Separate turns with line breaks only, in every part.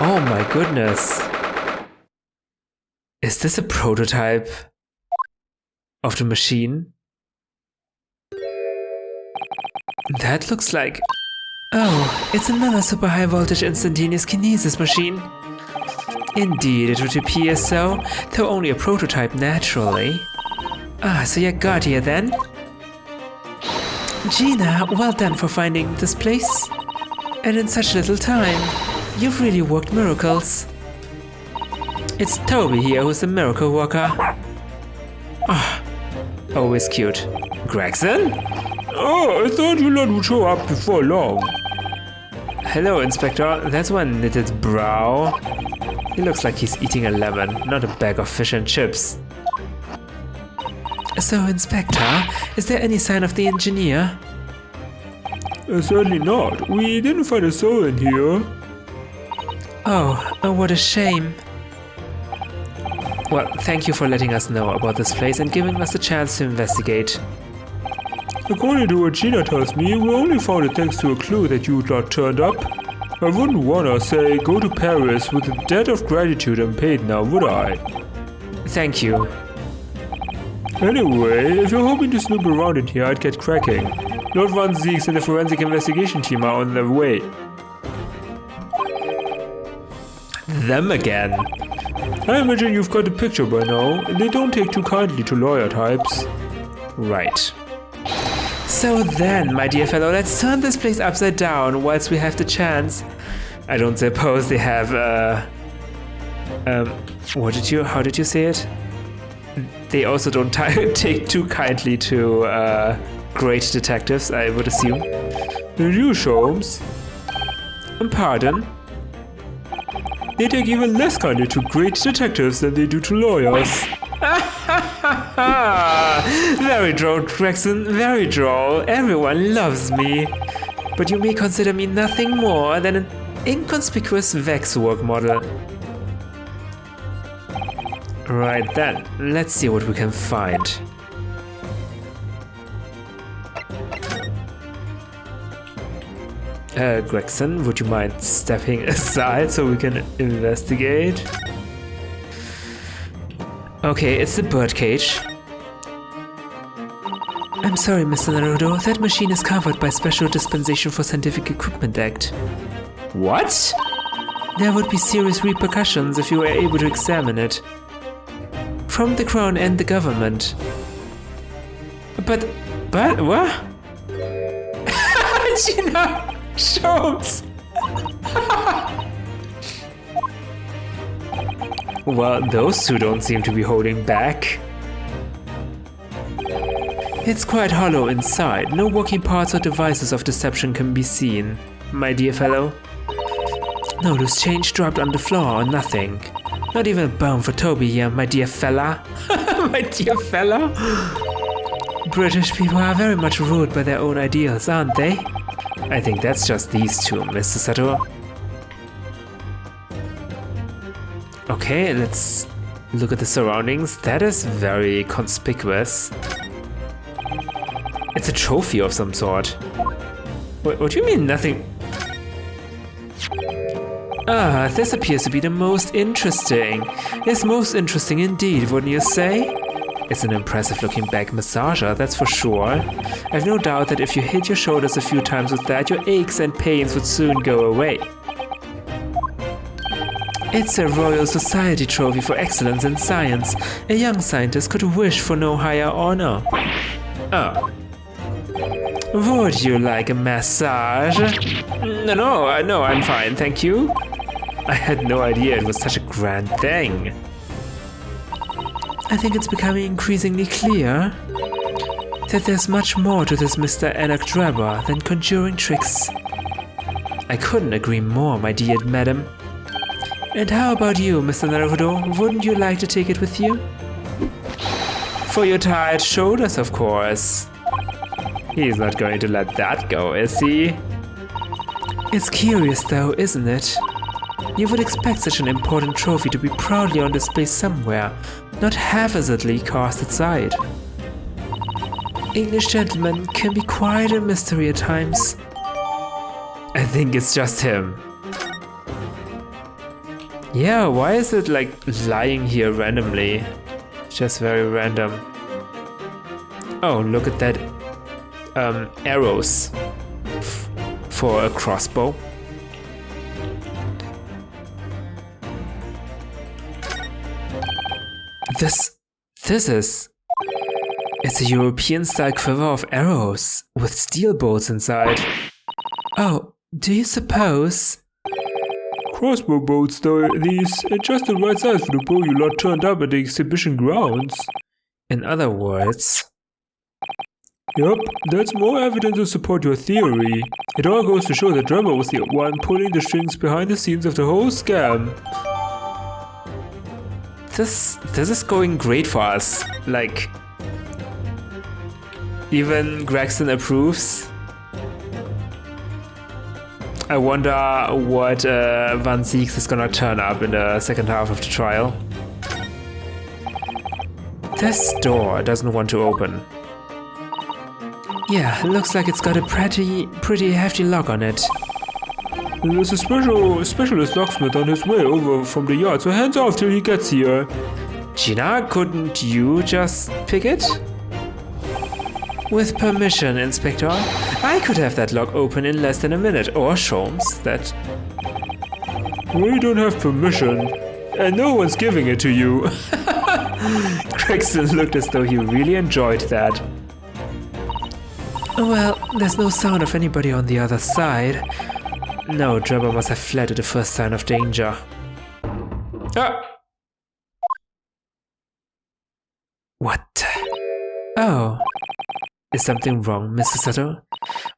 Oh my goodness. Is this a prototype of the machine? That looks like... Oh, it's another super high voltage instantaneous kinesis machine. Indeed, it would appear so, though only a prototype naturally. Ah, so you got here then? Gina, well done for finding this place. And in such little time. You've really worked miracles. It's Toby here who's the miracle worker. Ah, always cute. Gregson?
Oh, I thought you lot would show up before long.
Hello, Inspector. That's one knitted brow. He looks like he's eating a lemon, not a bag of fish and chips. So, Inspector, is there any sign of the engineer?
Certainly not. We didn't find a soul in here.
Oh, what a shame. Well, thank you for letting us know about this place and giving us a chance to investigate.
According to what Gina tells me, we only found it thanks to a clue that you lot turned up. I wouldn't wanna, say, go to Paris with a debt of gratitude unpaid now, would I?
Thank you.
Anyway, if you're hoping to snoop around in here, I'd get cracking. Lord Van Zeeks and the forensic investigation team are on their way.
Them again.
I imagine you've got a picture by now, and they don't take too kindly to lawyer types.
Right. So then, my dear fellow, let's turn this place upside down whilst we have the chance. I don't suppose they have, how did you say it? They also don't take too kindly to, great detectives, I would assume.
And you, Sholmes?
Pardon?
They take even less kindly to great detectives than they do to lawyers.
Very droll, Gregson, very droll. Everyone loves me. But you may consider me nothing more than an inconspicuous Vexwork model. Right then, let's see what we can find. Gregson, would you mind stepping aside so we can investigate? Okay, it's the birdcage. I'm sorry, Mr. Naruhodo, that machine is covered by Special Dispensation for Scientific Equipment Act. What? There would be serious repercussions if you were able to examine it. From the Crown and the government. But what? Gina! Sholmes! Well, those two don't seem to be holding back. It's quite hollow inside. No working parts or devices of deception can be seen, my dear fellow. No loose change dropped on the floor or nothing. Not even a bone for Toby here, my dear fella. My dear fella? British people are very much ruled by their own ideals, aren't they? I think that's just these two, Mr. Sato. Okay, let's look at the surroundings. That is very conspicuous. It's a trophy of some sort. What do you mean nothing? Ah, this appears to be the most interesting. Yes, most interesting indeed, wouldn't you say? It's an impressive looking back massager, that's for sure. I've no doubt that if you hit your shoulders a few times with that, your aches and pains would soon go away. It's a Royal Society trophy for excellence in science. A young scientist could wish for no higher honor. Oh. Would you like a massage? No, I'm fine, thank you. I had no idea it was such a grand thing. I think it's becoming increasingly clear that there's much more to this Mr. Anakdraba than conjuring tricks. I couldn't agree more, my dear madam. And how about you, Mr. Naruhodo? Wouldn't you like to take it with you? For your tired shoulders, of course. He's not going to let that go, is he? It's curious though, isn't it? You would expect such an important trophy to be proudly on display somewhere, not haphazardly cast aside. English gentlemen can be quite a mystery at times. I think it's just him. Yeah, why is it like lying here randomly? Just very random. Oh, look at that. Arrows for a crossbow. This is... It's a European-style quiver of arrows with steel bolts inside. Oh, do you suppose?
Crossbow bolts, though, these are just the right size for the bow you lot turned up at the exhibition grounds.
In other words...
Yup, that's more evidence to support your theory. It all goes to show that Trevor was the one pulling the strings behind the scenes of the whole scam.
This is going great for us. Like... Even Gregson approves. I wonder what Van Zieks is gonna turn up in the second half of the trial. This door doesn't want to open. Yeah, looks like it's got a pretty hefty lock on it.
There's a specialist locksmith on his way over from the yard, so hands off till he gets here.
Gina, couldn't you just pick it? With permission, Inspector. I could have that lock open in less than a minute, or Sholmes, that...
We don't have permission, and no one's giving it to you.
Gregson looked as though he really enjoyed that. Well, there's no sound of anybody on the other side. No, Drebber must have fled at the first sign of danger. Ah! What? Oh. Is something wrong, Mr. Sato?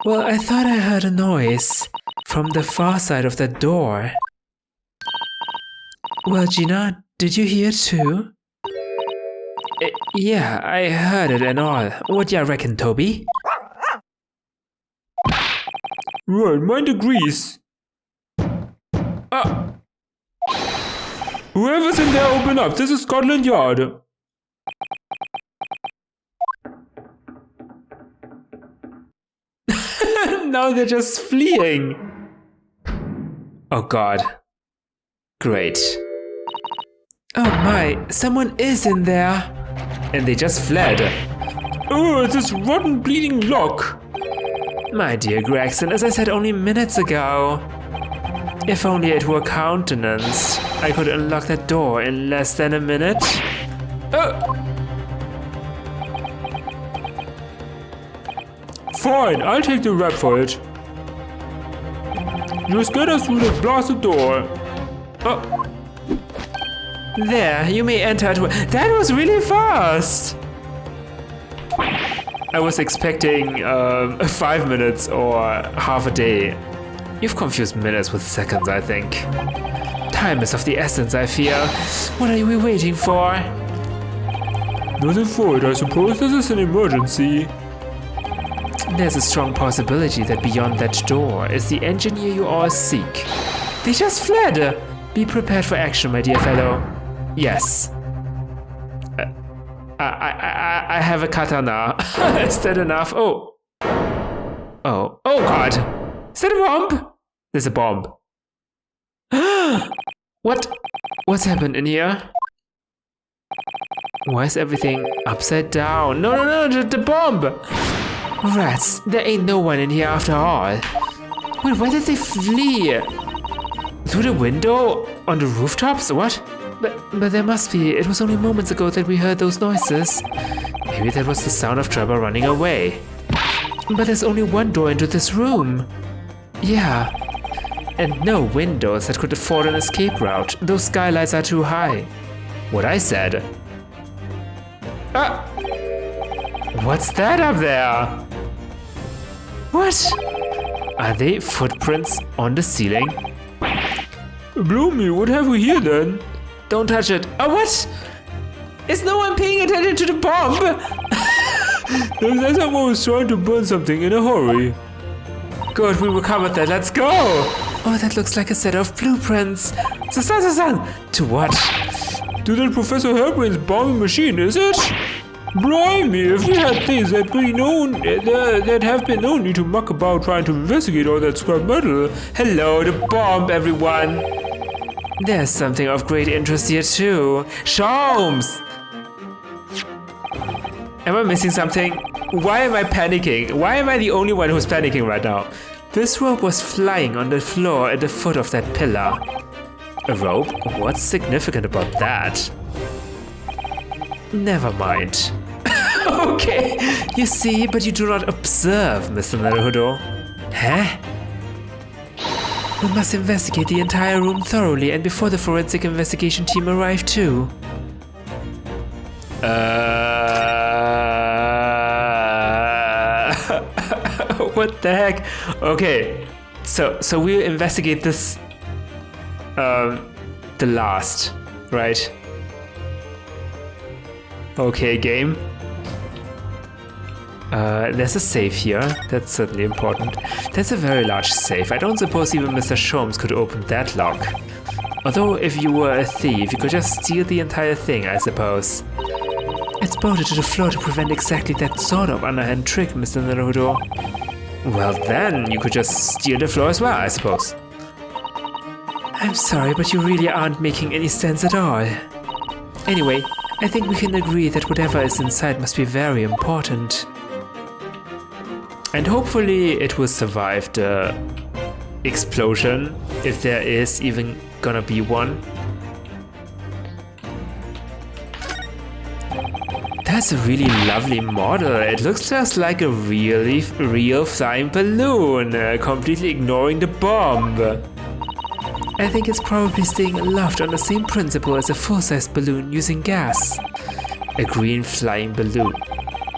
Well, I thought I heard a noise from the far side of that door. Well, Gina, did you hear too? Yeah, I heard it and all. What do you reckon, Toby?
Right, mind the grease.
Oh!
Whoever's in there, open up. This is Scotland Yard.
Now they're just fleeing. Oh god. Great. Oh my, someone is in there. And they just fled.
Oh, it's this rotten bleeding lock.
My dear Gregson, as I said only minutes ago. If only it were countenanced, I could unlock that door in less than a minute. Oh!
Fine, I'll take the rap for it. Just get us through the blasted door.
Oh! There, you may enter. That was really fast! I was expecting 5 minutes or half a day. You've confused minutes with seconds, I think. Time is of the essence, I fear. What are we waiting for?
Nothing for it, I suppose. This is an emergency.
There's a strong possibility that beyond that door is the engineer you all seek. They just fled! Be prepared for action, my dear fellow. Yes. I have a katana. Is that enough? Oh. Oh. Oh god! Is that a bomb? There's a bomb. What? What's happened in here? Why is everything upside down? No, the bomb! Rats, there ain't no one in here after all. Wait, where did they flee? Through the window? On the rooftops? What? But there must be. It was only moments ago that we heard those noises. Maybe that was the sound of Trevor running away. But there's only one door into this room. Yeah. And no windows that could afford an escape route. Those skylights are too high. What I said. Ah! What's that up there? What? Are they footprints on the ceiling?
Blow me, what have we here then?
Don't touch it. Oh, what? Is no one paying attention to the bomb?
Looks like someone was trying to burn something in a hurry.
Good, we recovered that. Let's go. Oh, that looks like a set of blueprints. San. To what?
To that Professor Hairbrain's bombing machine, is it? Blimey, if we had things that have been known to muck about trying to investigate all that scrap metal.
Hello, the bomb, everyone. There's something of great interest here too. Sholmes! Am I missing something? Why am I panicking? Why am I the only one who's panicking right now? This rope was flying on the floor at the foot of that pillar. A rope? What's significant about that? Never mind. Okay, you see, but you do not observe, Mr. Naruhodo. Huh? We must investigate the entire room thoroughly and before the forensic investigation team arrive too. What the heck? Okay, so we'll investigate this, the last, right? Okay, game. There's a safe here. That's certainly important. That's a very large safe. I don't suppose even Mr. Sholmes could open that lock. Although if you were a thief, you could just steal the entire thing, I suppose. It's bolted to the floor to prevent exactly that sort of underhand trick, Mr. Naruhodo. Well then, you could just steal the floor as well, I suppose. I'm sorry, but you really aren't making any sense at all. Anyway, I think we can agree that whatever is inside must be very important. And hopefully it will survive the explosion, if there is even gonna be one. That's a really lovely model. It looks just like a real flying balloon, completely ignoring the bomb. I think it's probably staying aloft on the same principle as a full-size balloon using gas. A green flying balloon.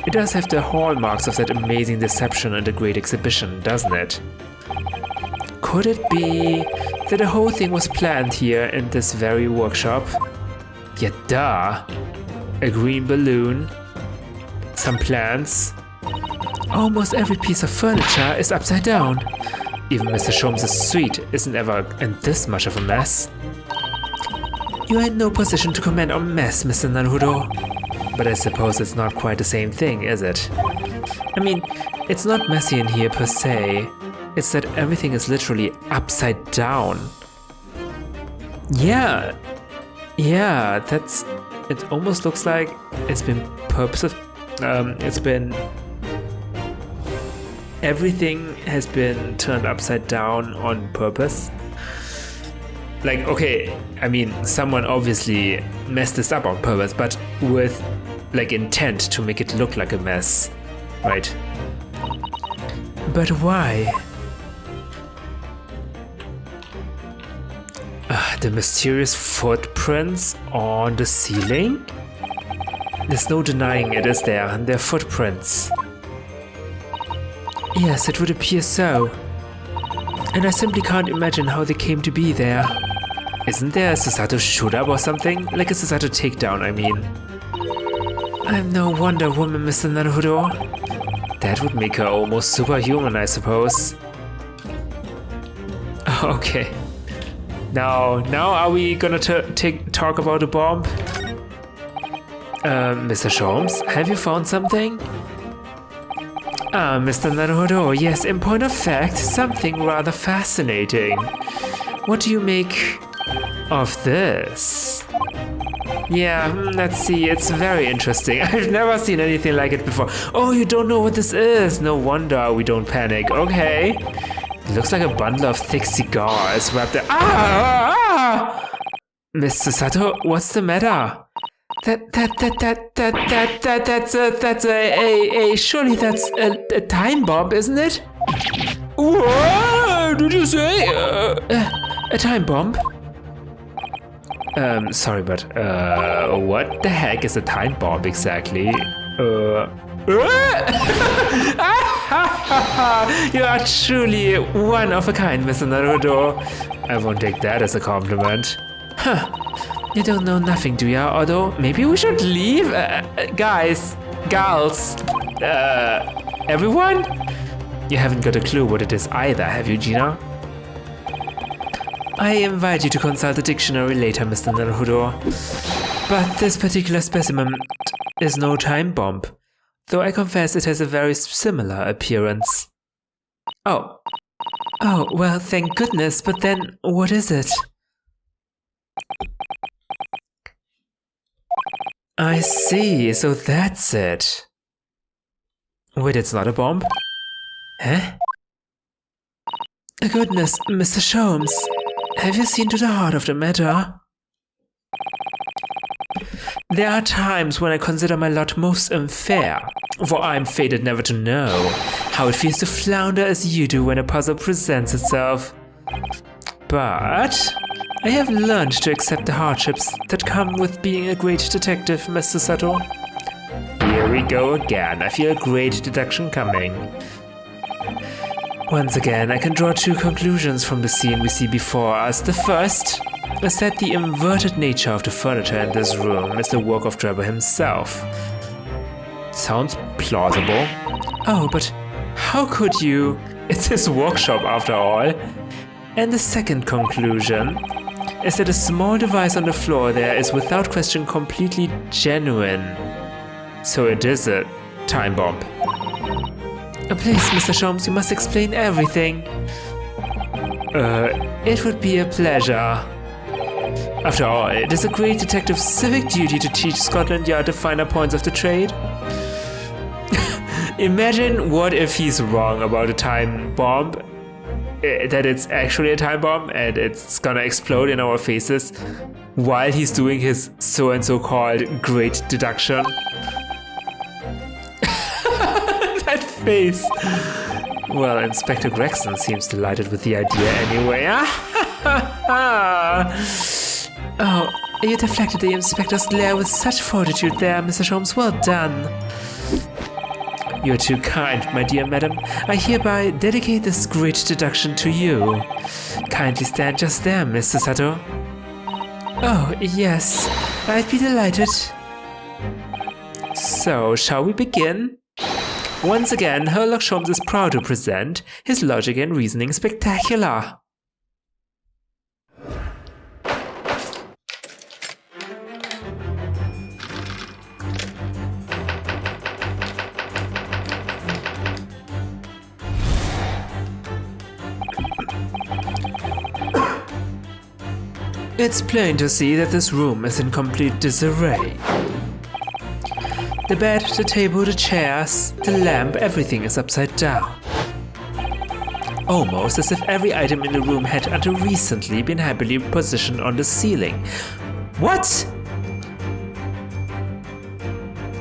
It does have the hallmarks of that amazing deception in the Great Exhibition, doesn't it? Could it be that the whole thing was planned here in this very workshop? Yeah, duh. A green balloon, some plants. Almost every piece of furniture is upside down. Even Mr. Sholmes' suite isn't ever in this much of a mess. You are in no position to comment on mess, Mr. Naruhodo. But I suppose it's not quite the same thing, is it? I mean, it's not messy in here per se. It's that everything is literally upside down. Yeah, that's... It almost looks like it's been everything has been turned upside down on purpose. Like, okay, I mean, someone obviously messed this up on purpose, but with, like, intent to make it look like a mess, right? But why? The mysterious footprints on the ceiling? There's no denying it, is there? They're footprints. Yes, it would appear so. And I simply can't imagine how they came to be there. Isn't there a Susato shoot-up or something? Like a Susato takedown, I mean. I'm no Wonder Woman, Mr. Naruhodo. That would make her almost superhuman, I suppose. Okay. Now are we gonna talk about the bomb? Mr. Sholmes, have you found something? Mr. Naruhodo, yes, in point of fact, something rather fascinating. What do you make of this? Yeah, let's see, it's very interesting. I've never seen anything like it before. Oh, you don't know what this is? No wonder we don't panic. Okay. It looks like a bundle of thick cigars wrapped in... Mr. Sato, what's the matter? Surely that's a time bomb, isn't it? What did you say? A time bomb? Sorry, but, what the heck is a time bomb exactly? You are truly one of a kind, Mr. Naruhodo. I won't take that as a compliment. Huh. You don't know nothing, do ya? Although, maybe we should leave? Guys, gals, everyone? You haven't got a clue what it is either, have you, Gina? I invite you to consult the dictionary later, Mr. Naruhodo. But this particular specimen is no time bomb, though I confess it has a very similar appearance. Oh, well, thank goodness, but then what is it? I see, so that's it. Wait, it's not a bomb? Huh? Goodness, Mr. Sholmes, have you seen to the heart of the matter? There are times when I consider my lot most unfair, for I'm fated never to know how it feels to flounder as you do when a puzzle presents itself. But I have learned to accept the hardships that come with being a great detective, Mr. Sato. Here we go again, I feel a great deduction coming. Once again, I can draw two conclusions from the scene we see before us. The first is that the inverted nature of the furniture in this room is the work of Drebber himself. Sounds plausible. Oh, but how could you? It's his workshop after all. And the second conclusion is that a small device on the floor there is without question completely genuine. So it is a time bomb. Please, Mr. Sholmes, you must explain everything. It would be a pleasure. After all, it is a great detective's civic duty to teach Scotland Yard the finer points of the trade. Imagine what if he's wrong about a time bomb, that it's actually a time bomb and it's gonna explode in our faces while he's doing his so-and-so called great deduction. That face! Well, Inspector Gregson seems delighted with the idea anyway. Oh, you deflected the Inspector's glare with such fortitude there, Mr. Sholmes. Well done. You're too kind, my dear madam. I hereby dedicate this great deduction to you. Kindly stand just there, Mr. Sato. Oh, yes, I'd be delighted. So, shall we begin? Once again, Sherlock Sholmes is proud to present his logic and reasoning spectacular. It's plain to see that this room is in complete disarray. The bed, the table, the chairs, the lamp, everything is upside down. Almost as if every item in the room had until recently been happily positioned on the ceiling. What?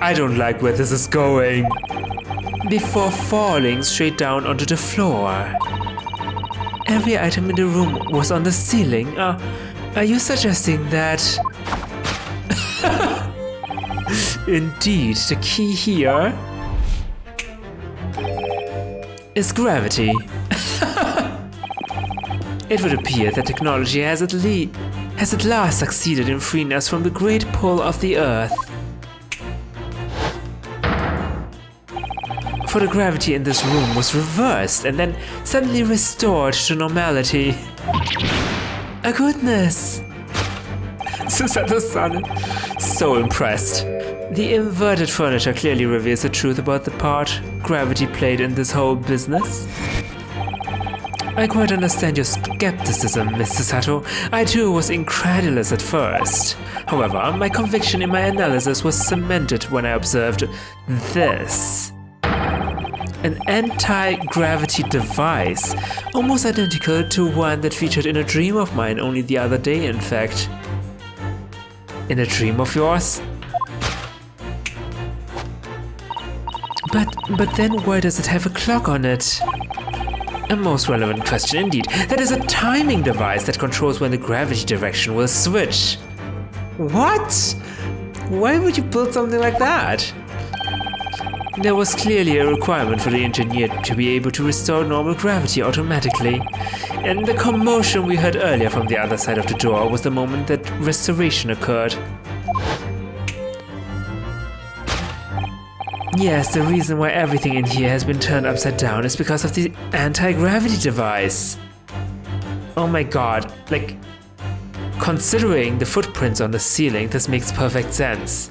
I don't like where this is going. Before falling straight down onto the floor. Every item in the room was on the ceiling. Are you suggesting that... Indeed, the key here is gravity. It would appear that technology has at last succeeded in freeing us from the great pull of the Earth. For the gravity in this room was reversed and then suddenly restored to normality. Goodness! Susato-san, so impressed. The inverted furniture clearly reveals the truth about the part gravity played in this whole business. I quite understand your skepticism, Mr. Sato. I too was incredulous at first. However, my conviction in my analysis was cemented when I observed this. An anti-gravity device, almost identical to one that featured in a dream of mine only the other day, in fact. In a dream of yours? But then why does it have a clock on it? A most relevant question indeed. That is a timing device that controls when the gravity direction will switch. What? Why would you build something like that? There was clearly a requirement for the engineer to be able to restore normal gravity automatically, and the commotion we heard earlier from the other side of the door was the moment that restoration occurred. Yes, the reason why everything in here has been turned upside down is because of the anti-gravity device. Oh my god, like, considering the footprints on the ceiling, this makes perfect sense.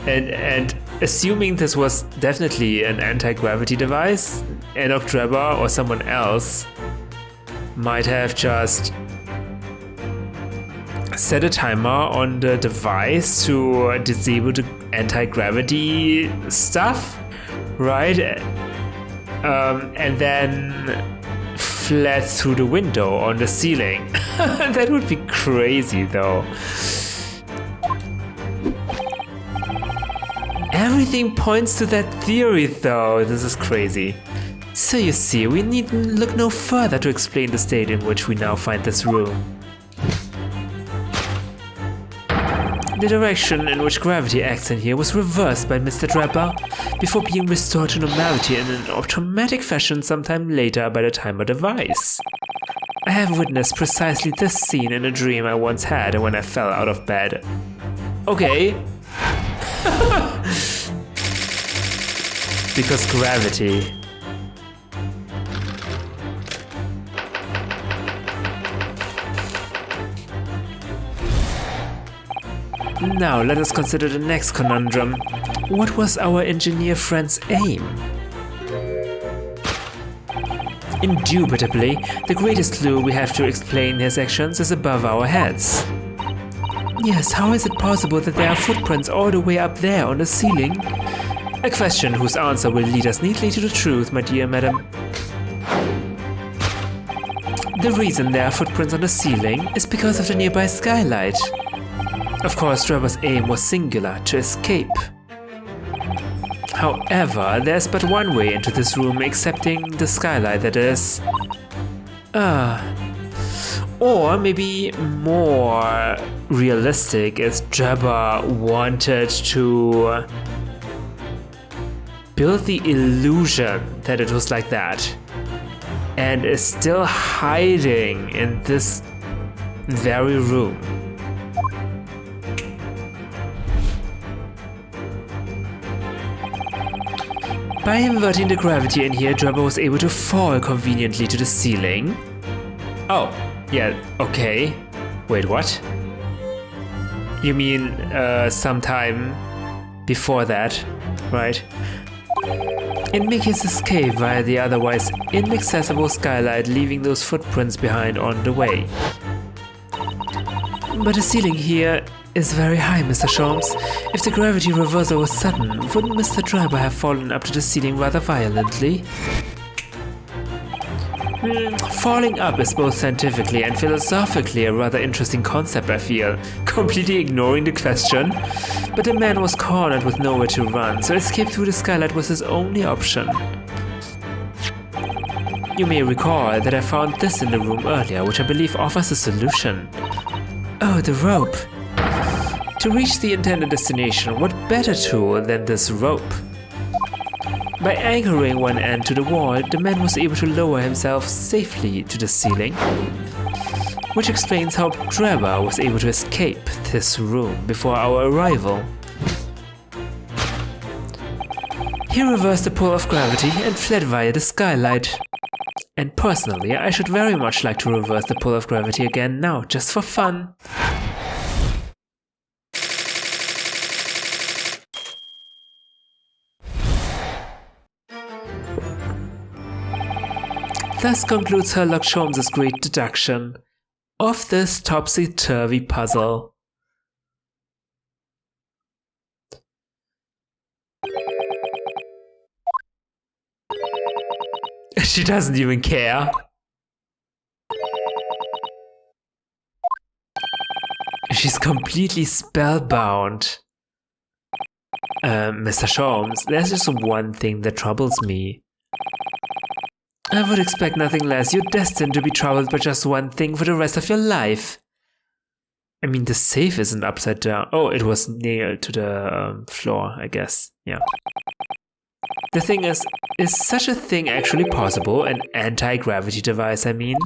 And assuming this was definitely an anti-gravity device, Enoch Drebber or someone else might have just set a timer on the device to disable the anti-gravity stuff, right? And then fled through the window on the ceiling. That would be crazy though. Everything points to that theory though. This is crazy. So you see, we need look no further to explain the state in which we now find this room. The direction in which gravity acts in here was reversed by Mr. Draper before being restored to normality in an automatic fashion sometime later by the timer device. I have witnessed precisely this scene in a dream I once had when I fell out of bed. Okay. Because gravity. Now let us consider the next conundrum. What was our engineer friend's aim? Indubitably, the greatest clue we have to explain his actions is above our heads. Yes, how is it possible that there are footprints all the way up there on the ceiling? A question whose answer will lead us neatly to the truth, my dear madam. The reason there are footprints on the ceiling is because of the nearby skylight. Of course, Trevor's aim was singular, to escape. However, there's but one way into this room excepting the skylight, that is. Or maybe more realistic is Trevor wanted to build the illusion that it was like that and is still hiding in this very room. By inverting the gravity in here, Trevor was able to fall conveniently to the ceiling. Oh, yeah, okay. Wait, what? You mean sometime before that, right? And make his escape via the otherwise inaccessible skylight, leaving those footprints behind on the way. But the ceiling here is very high, Mr. Sholmes. If the gravity reversal was sudden, wouldn't Mr. Draper have fallen up to the ceiling rather violently? Falling up is both scientifically and philosophically a rather interesting concept, I feel, completely ignoring the question. But the man was cornered with nowhere to run, so escape through the skylight was his only option. You may recall that I found this in the room earlier, which I believe offers a solution. Oh, the rope. To reach the intended destination, what better tool than this rope? By anchoring one end to the wall, the man was able to lower himself safely to the ceiling, which explains how Trevor was able to escape this room before our arrival. He reversed the pull of gravity and fled via the skylight. And personally, I should very much like to reverse the pull of gravity again now, just for fun. Thus concludes Sherlock Holmes' great deduction of this topsy-turvy puzzle. She doesn't even care. She's completely spellbound. Mr. Sholmes, there's just one thing that troubles me. I would expect nothing less. You're destined to be troubled by just one thing for the rest of your life. I mean, the safe isn't upside down. Oh, it was nailed to the floor, I guess. Yeah. The thing is such a thing actually possible? An anti-gravity device, I mean?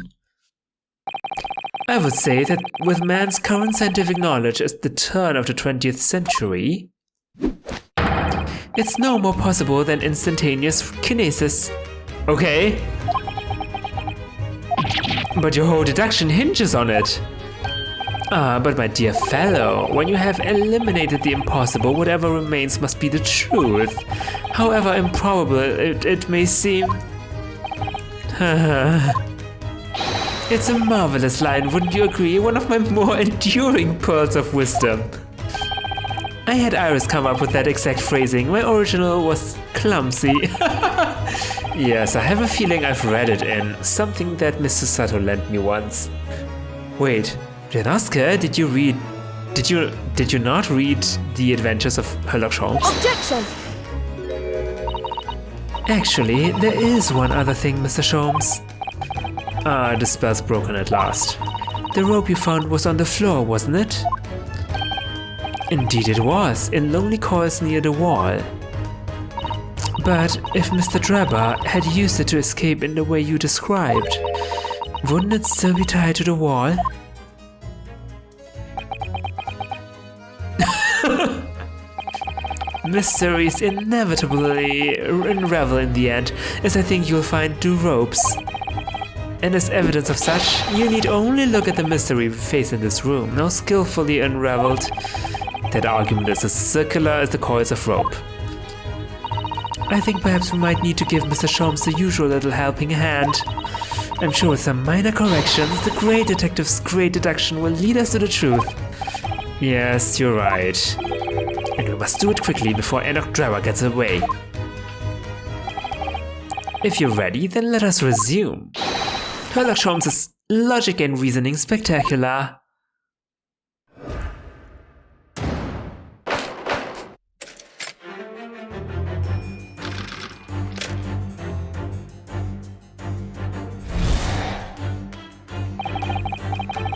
I would say that with man's current scientific knowledge at the turn of the 20th century, it's no more possible than instantaneous kinesis. Okay. But your whole deduction hinges on it. But my dear fellow, when you have eliminated the impossible, whatever remains must be the truth. However improbable it may seem. It's a marvelous line, wouldn't you agree? One of my more enduring pearls of wisdom. I had Iris come up with that exact phrasing. My original was clumsy. Yes, I have a feeling I've read it in something that Mr. Sato lent me once. Wait, Ryunosuke, did you not read The Adventures of Sherlock Holmes?
Objection!
Actually, there is one other thing, Mr. Sholmes. Ah, the spell's broken at last. The rope you found was on the floor, wasn't it? Indeed it was, in lonely coils near the wall. But if Mr. Drebber had used it to escape in the way you described, wouldn't it still be tied to the wall? Mysteries inevitably unravel in the end, as I think you'll find two ropes. And as evidence of such, you need only look at the mystery we face in this room, now skillfully unraveled. That argument is as circular as the coils of rope. I think perhaps we might need to give Mr. Sholmes the usual little helping hand. I'm sure with some minor corrections, the great detective's great deduction will lead us to the truth. Yes, you're right. And we must do it quickly before Enoch Drebber gets away. If you're ready, then let us resume. Sherlock Holmes' logic and reasoning spectacular.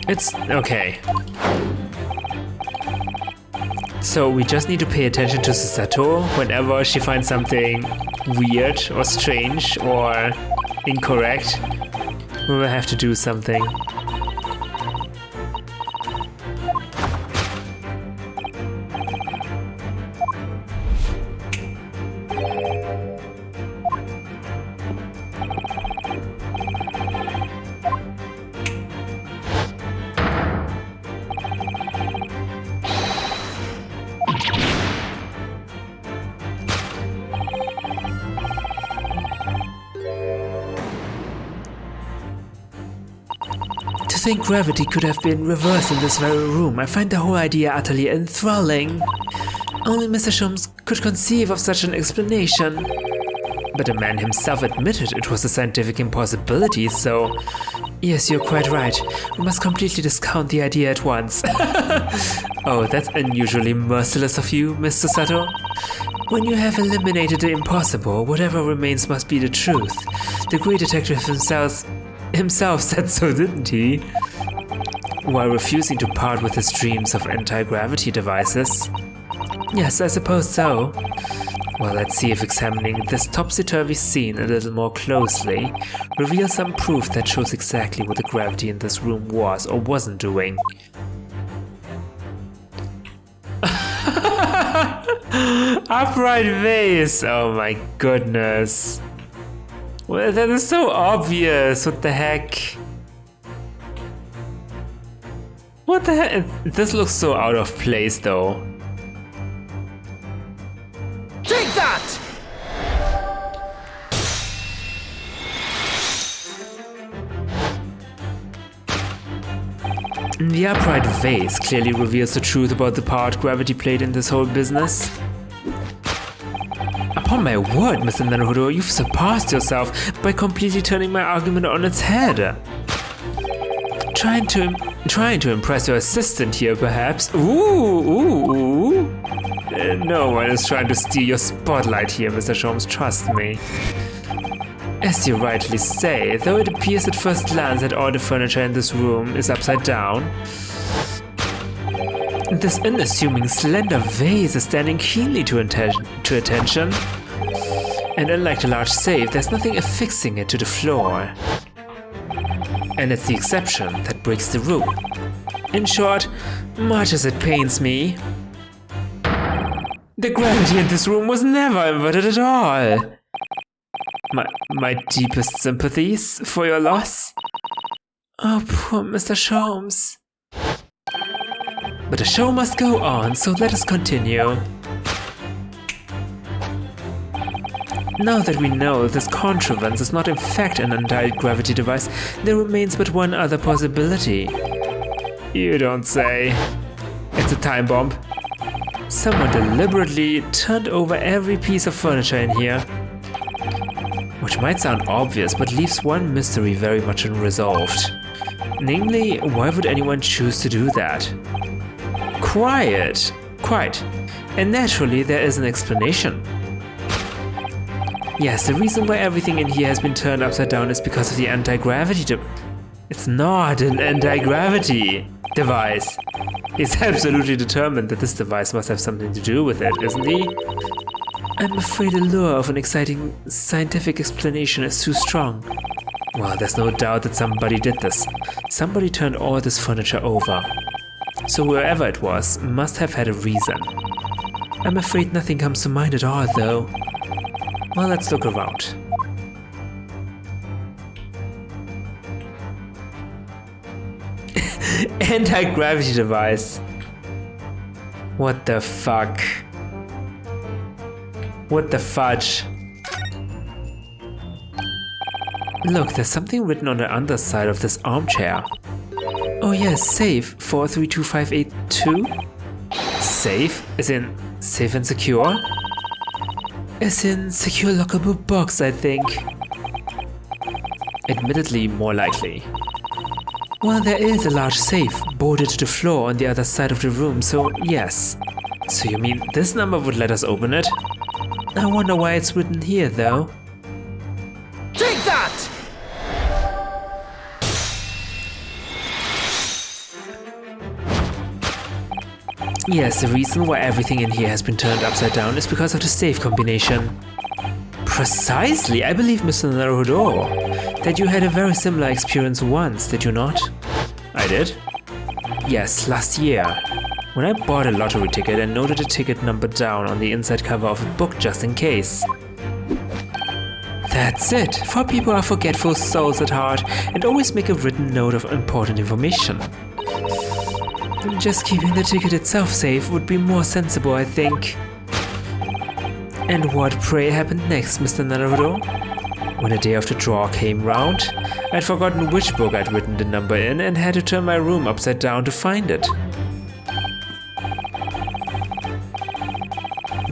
It's okay. So we just need to pay attention to Susato whenever she finds something weird or strange or incorrect. We will have to do something. To think gravity could have been reversed in this very room, I find the whole idea utterly enthralling. Only Mr. Sholmes could conceive of such an explanation. But the man himself admitted it was a scientific impossibility, so... Yes, you're quite right. We must completely discount the idea at once. Oh, that's unusually merciless of you, Mr. Sato. When you have eliminated the impossible, whatever remains must be the truth. The great detective himself said so, didn't he? While refusing to part with his dreams of anti-gravity devices. Yes, I suppose so. Well, let's see if examining this topsy-turvy scene a little more closely reveals some proof that shows exactly what the gravity in this room was or wasn't doing. Upright vase! Oh my goodness. Well, that is so obvious. What the heck? What the heck? This looks so out of place though.
Take that!
The upright vase clearly reveals the truth about the part gravity played in this whole business. Upon my word, Mr. Naruhodo, you've surpassed yourself by completely turning my argument on its head. Trying to impress your assistant here, perhaps? Ooh. No one is trying to steal your spotlight here, Mr. Sholmes, trust me. As you rightly say, though it appears at first glance that all the furniture in this room is upside down, this unassuming slender vase is standing keenly to attention. And unlike the large safe, there's nothing affixing it to the floor. And it's the exception that breaks the rule. In short, much as it pains me, the gravity in this room was never inverted at all. My deepest sympathies for your loss. Oh, poor Mr. Sholmes. But the show must go on, so let us continue. Now that we know this contrivance is not in fact an anti-gravity device, there remains but one other possibility.
You don't say.
It's a time bomb. Someone deliberately turned over every piece of furniture in here. Which might sound obvious, but leaves one mystery very much unresolved. Namely, why would anyone choose to do that? Quite. And naturally, there is an explanation. Yes, the reason why everything in here has been turned upside down is because of the anti-gravity It's not an anti-gravity device. He's absolutely determined that this device must have something to do with it, isn't he? I'm afraid the lure of an exciting scientific explanation is too strong. Well, there's no doubt that somebody did this. Somebody turned all this furniture over. So whoever it was must have had a reason. I'm afraid nothing comes to mind at all, though. Well, let's look around. Anti-gravity device. What the fuck? What the fudge? Look, there's something written on the underside of this armchair. Oh yes, safe 432582? Safe? As in safe and secure? As in secure lockable box, I think. Admittedly, more likely. Well, there is a large safe bolted to the floor on the other side of the room, so yes. So you mean this number would let us open it? I wonder why it's written here, though.
Take that!
Yes, the reason why everything in here has been turned upside down is because of the safe combination. Precisely! I believe, Mr. Naruhodo, that you had a very similar experience once, did you not?
I did?
Yes, last year. When I bought a lottery ticket and noted the ticket number down on the inside cover of a book just in case. That's it! For people are forgetful souls at heart and always make a written note of important information. Just keeping the ticket itself safe would be more sensible, I think. And what, pray, happened next, Mr. Naruhodo? When the day of the draw came round, I'd forgotten which book I'd written the number in and had to turn my room upside down to find it.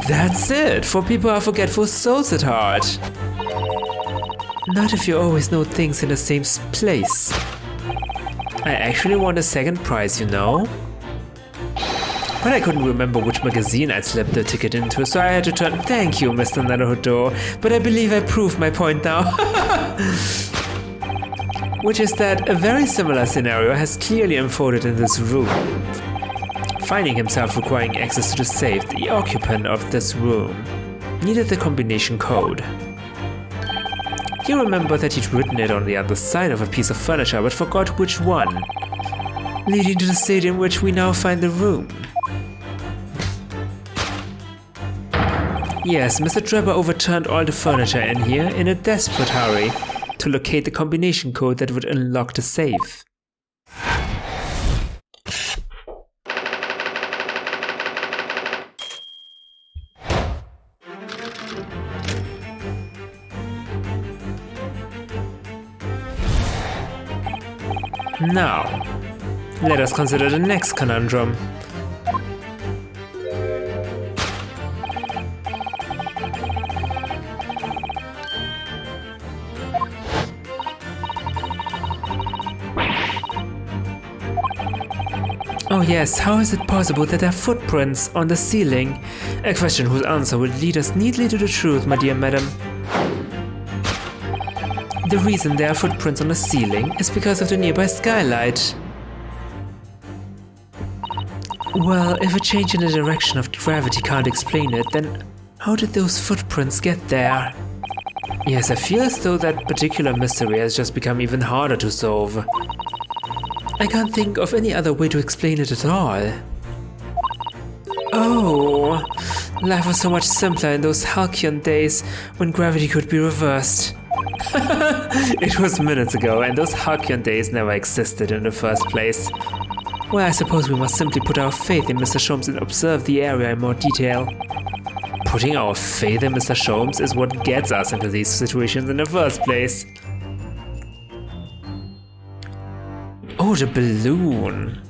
That's it! For people are forgetful souls at heart. Not if you always know things in the same place. I actually won a second prize, you know? But I couldn't remember which magazine I'd slipped the ticket into, so I had to turn— Thank you, Mr. Naruhodo, but I believe I proved my point now. Which is that a very similar scenario has clearly unfolded in this room. Finding himself requiring access to the safe, the occupant of this room needed the combination code. He remembered that he'd written it on the other side of a piece of furniture, but forgot which one, leading to the state in which we now find the room. Yes, Mr. Trevor overturned all the furniture in here in a desperate hurry to locate the combination code that would unlock the safe. Now, let us consider the next conundrum. Oh yes, how is it possible that there are footprints on the ceiling? A question whose answer will lead us neatly to the truth, my dear madam. The reason there are footprints on the ceiling is because of the nearby skylight. Well, if a change in the direction of gravity can't explain it, then how did those footprints get there? Yes, I feel as though that particular mystery has just become even harder to solve. I can't think of any other way to explain it at all. Oh, life was so much simpler in those halcyon days when gravity could be reversed. It was minutes ago, and those halcyon days never existed in the first place. Well, I suppose we must simply put our faith in Mr. Sholmes and observe the area in more detail. Putting our faith in Mr. Sholmes is what gets us into these situations in the first place. Oh, the balloon.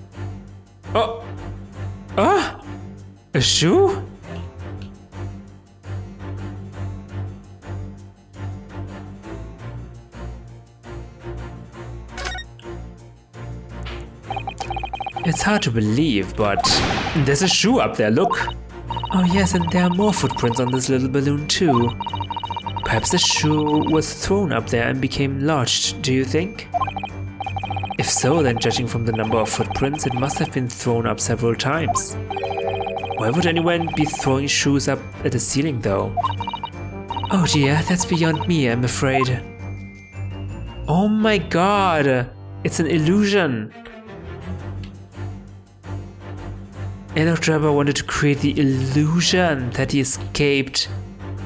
Oh. Ah! A shoe? It's hard to believe, but there's a shoe up there, look! Oh yes, and there are more footprints on this little balloon too. Perhaps the shoe was thrown up there and became lodged, do you think? If so, then judging from the number of footprints, it must have been thrown up several times. Why would anyone be throwing shoes up at the ceiling though? Oh dear, that's beyond me, I'm afraid. Oh my god! It's an illusion! Enoch Drebber wanted to create the illusion that he escaped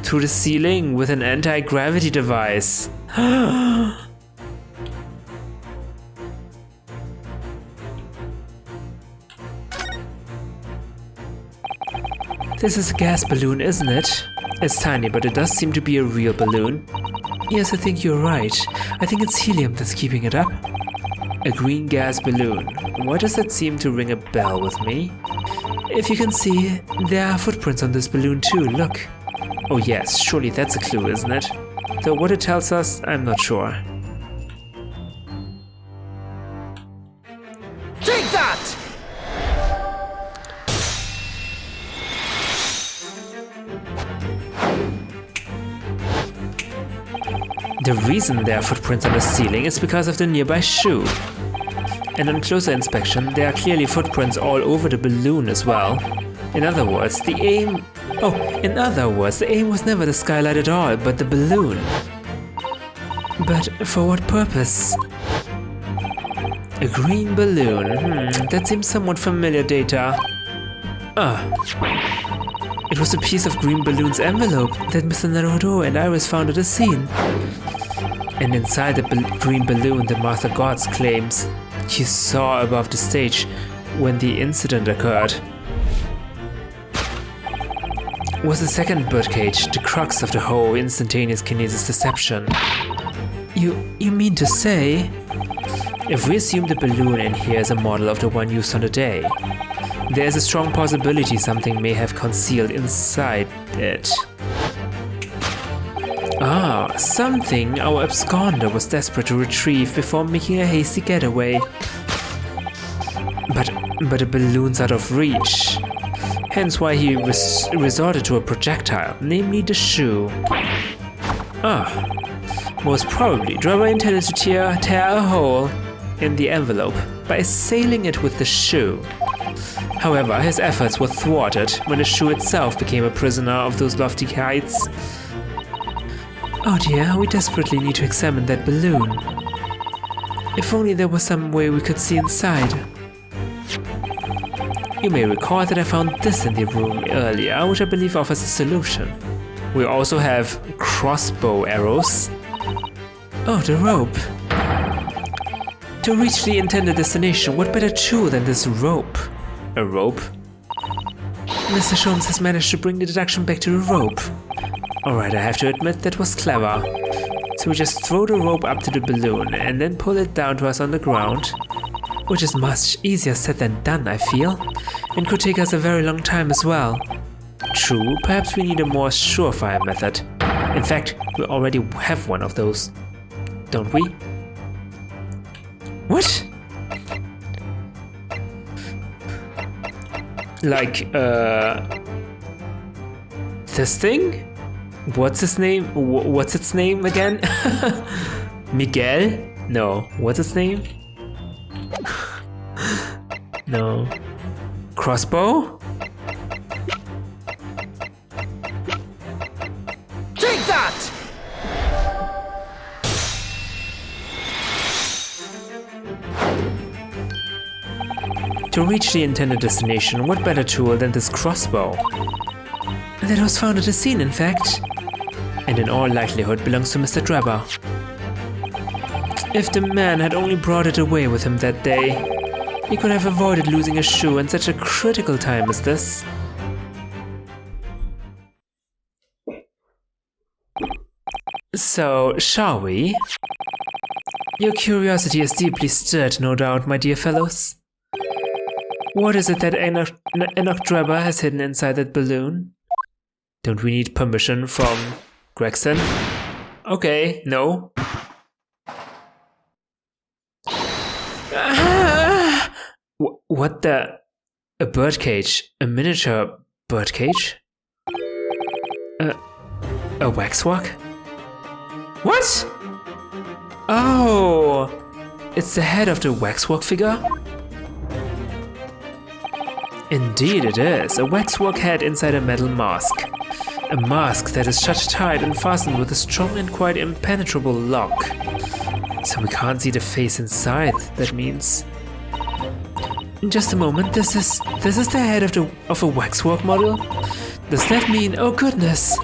through the ceiling with an anti-gravity device. This is a gas balloon, isn't it? It's tiny, but it does seem to be a real balloon. Yes, I think you're right. I think it's helium that's keeping it up. A green gas balloon. Why does that seem to ring a bell with me? If you can see, there are footprints on this balloon too, look. Oh yes, surely that's a clue, isn't it? Though what it tells us, I'm not sure.
Take that!
The reason there are footprints on the ceiling is because of the nearby shoe. And on closer inspection, there are clearly footprints all over the balloon as well. In other words, the aim was never the skylight at all, but the balloon. But for what purpose? A green balloon, that seems somewhat familiar data. It was a piece of green balloon's envelope that Mr. Naruhodo and Iris found at the scene. And inside the green balloon, the Master Gods claims he saw above the stage when the incident occurred was the second birdcage, the crux of the whole instantaneous kinesis deception. You mean to say? If we assume the balloon in here is a model of the one used on the day, there is a strong possibility something may have concealed inside it. Something our absconder was desperate to retrieve before making a hasty getaway. But the balloon's out of reach. Hence why he resorted to a projectile, namely the shoe. Most probably, Drebber intended to tear a hole in the envelope by assailing it with the shoe. However, his efforts were thwarted when the shoe itself became a prisoner of those lofty heights. Oh dear, we desperately need to examine that balloon. If only there was some way we could see inside. You may recall that I found this in the room earlier, which I believe offers a solution. We also have crossbow arrows. Oh, the rope. To reach the intended destination, what better tool than this rope? A rope? Mr. Sholmes has managed to bring the deduction back to the rope. Alright, I have to admit that was clever. So we just throw the rope up to the balloon and then pull it down to us on the ground. Which is much easier said than done, I feel. And could take us a very long time as well. True, perhaps we need a more surefire method. In fact, we already have one of those, don't we? What? Like, this thing? What's its name? What's its name again? Miguel? No. What's its name? No. Crossbow?
Take that!
To reach the intended destination, what better tool than this crossbow? That was found at the scene, in fact. And in all likelihood belongs to Mr. Drebber. If the man had only brought it away with him that day, he could have avoided losing a shoe in such a critical time as this. So, shall we? Your curiosity is deeply stirred, no doubt, my dear fellows. What is it that Enocdraba has hidden inside that balloon? Don't we need permission from Gregson? Okay, no. What the? A birdcage? A miniature birdcage? A waxwork? What? Oh! It's the head of the waxwork figure? Indeed it is, a waxwork head inside a metal mask. A mask that is shut tight and fastened with a strong and quite impenetrable lock. So we can't see the face inside, that means. In just a moment, this is the head of a waxwork model? Does that mean, oh goodness?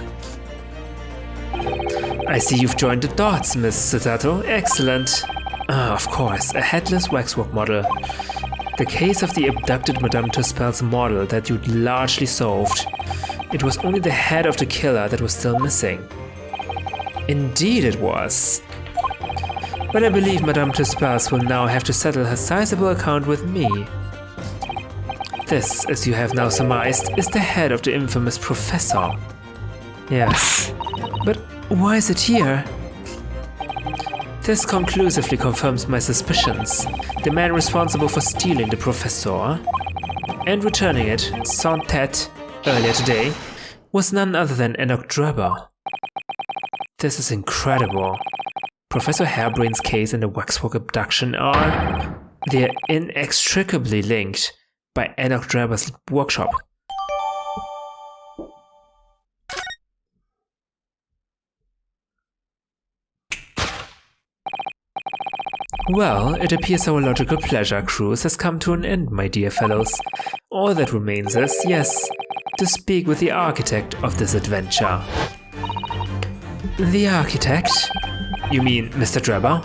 I see you've joined the dots, Miss Satato. Excellent. Ah, of course, a headless waxwork model. The case of the abducted Madame Tuspel's model that you'd largely solved. It was only the head of the killer that was still missing. Indeed it was. But I believe Madame Tuspels will now have to settle her sizable account with me. This, as you have now surmised, is the head of the infamous professor. Yes, but why is it here? This conclusively confirms my suspicions. The man responsible for stealing the professor and returning it, sans tête, earlier today, was none other than Enocdraba. This is incredible. Professor Hairbrain's case and the waxwork abduction they're inextricably linked by Enocdraba's workshop. Well, it appears our logical pleasure cruise has come to an end, my dear fellows. All that remains is, yes, to speak with the architect of this adventure. The architect? You mean Mr. Drabber?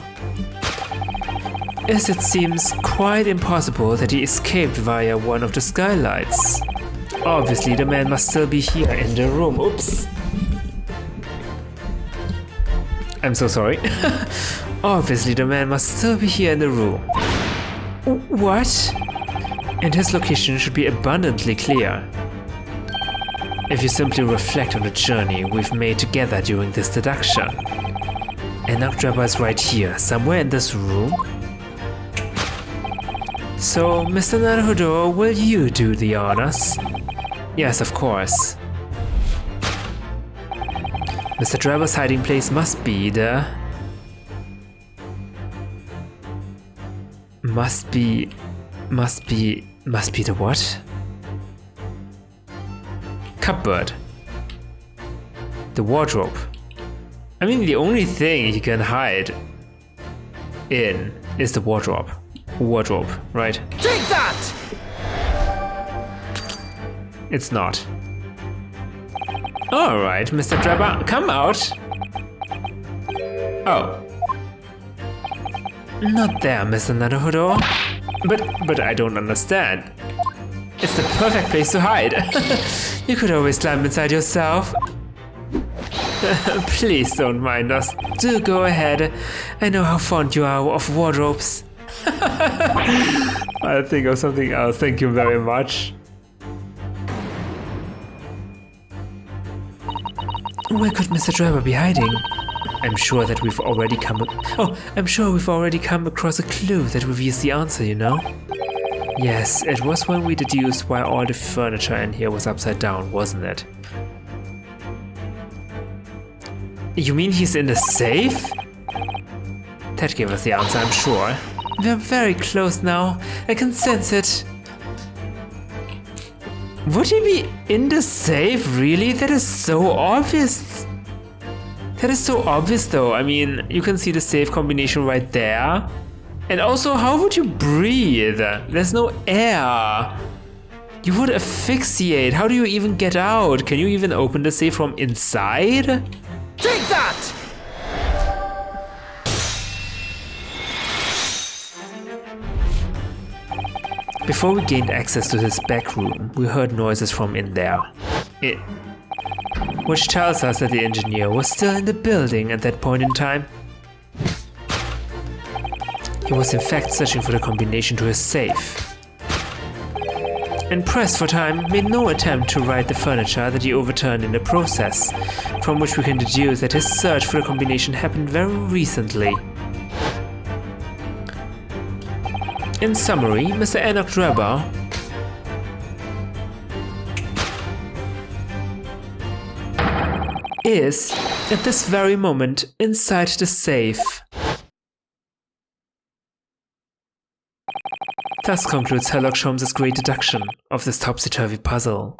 As it seems quite impossible that he escaped via one of the skylights. Obviously, the man must still be here in the room. Oops. I'm so sorry. Obviously, the man must still be here in the room. What? And his location should be abundantly clear. If you simply reflect on the journey we've made together during this deduction. Enocdraba is right here, somewhere in this room. So, Mr. Naruhodo, will you do the honors? Yes, of course. Mr. Draba's hiding place must be the... Must be the what? Cupboard. The wardrobe. I mean, the only thing he can hide in is the wardrobe. Wardrobe, right?
Take that!
It's not. Alright, Mr. Drabber, come out! Oh. Not there, Mr. Naruhodo. But I don't understand. It's the perfect place to hide. You could always climb inside yourself. Please don't mind us. Do go ahead. I know how fond you are of wardrobes.
I'll think of something else. Thank you very much.
Where could Mr. Drabber be hiding? I'm sure we've already come across a clue that reveals the answer, you know? Yes, it was when we deduced why all the furniture in here was upside down, wasn't it? You mean he's in the safe? That gave us the answer, I'm sure. We're very close now. I can sense it. Would he be in the safe? Really? That is so obvious. That is so obvious though. I mean, you can see the safe combination right there. And also, how would you breathe? There's no air. You would asphyxiate. How do you even get out? Can you even open the safe from inside?
Take that!
Before we gained access to this back room, we heard noises from in there. which tells us that the engineer was still in the building at that point in time. He was in fact searching for the combination to his safe, and pressed for time, made no attempt to right the furniture that he overturned in the process, from which we can deduce that his search for the combination happened very recently. In summary, Mr. Enoch Drebber is, at this very moment, inside the safe. Thus concludes Sherlock Holmes' great deduction of this topsy-turvy puzzle.